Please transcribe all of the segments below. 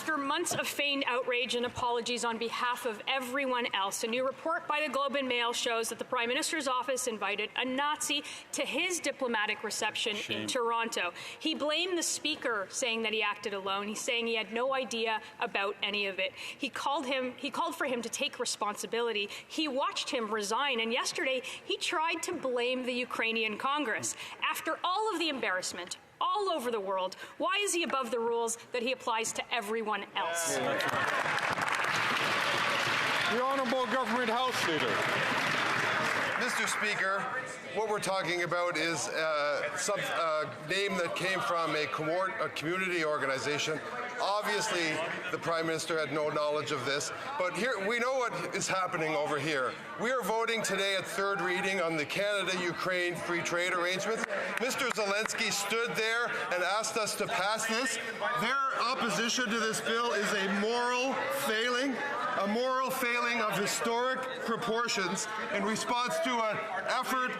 After months of feigned outrage and apologies on behalf of everyone else, a new report by the Globe and Mail shows that the Prime Minister's office invited a Nazi to his diplomatic reception in Toronto. He blamed the Speaker, saying that he acted alone. He's saying he had no idea about any of it. He called for him to take responsibility. He watched him resign, and yesterday he tried to blame the Ukrainian Congress. After all of the embarrassment all over the world, why is he above the rules that he applies to everyone else? The Honourable Government House Leader. Mr. Speaker, what we're talking about is a name that came from a community organization. Obviously, the Prime Minister had no knowledge of this, but here we know what is happening over here. We are voting today at third reading on the Canada-Ukraine free trade arrangements. Mr. Zelensky stood there and asked us to pass this. Their opposition to this bill is a moral failing of historic proportions in response to an effort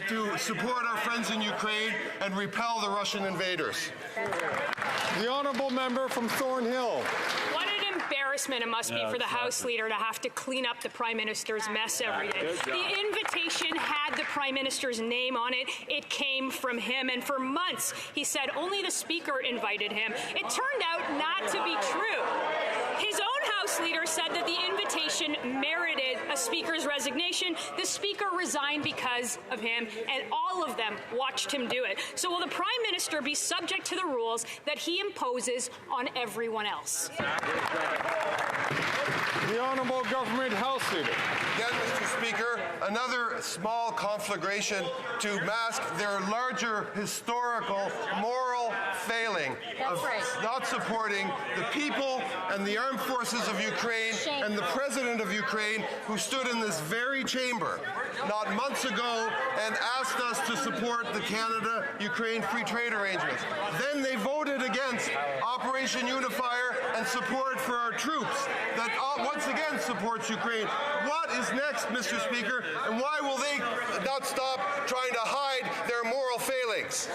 to support our friends in Ukraine and repel the Russian invaders. The Honourable Member from Thornhill. What an embarrassment it must be for the House Leader to have to clean up the Prime Minister's mess every day. The invitation had the Prime Minister's name on it. It came from him, and for months he said only the Speaker invited him. It turned out not to be true. His own House Leader said that the invitation merited a Speaker's resignation. The Speaker resigned because of him, and all of them watched him do it. So will the Prime Minister be subject to the rules that he imposes on everyone else? The Honourable Government House Leader. Again, Mr. Speaker, another small conflagration to mask their larger historical moral failing of not supporting the people and the armed forces of Ukraine and the President of Ukraine, who stood in this very chamber not months ago and asked us to support the Canada-Ukraine free trade arrangements. Then they voted against Operation Unifier and support for our troops that once again supports Ukraine. What is next, Mr. Speaker, and why will they not stop trying to hide their moral failings?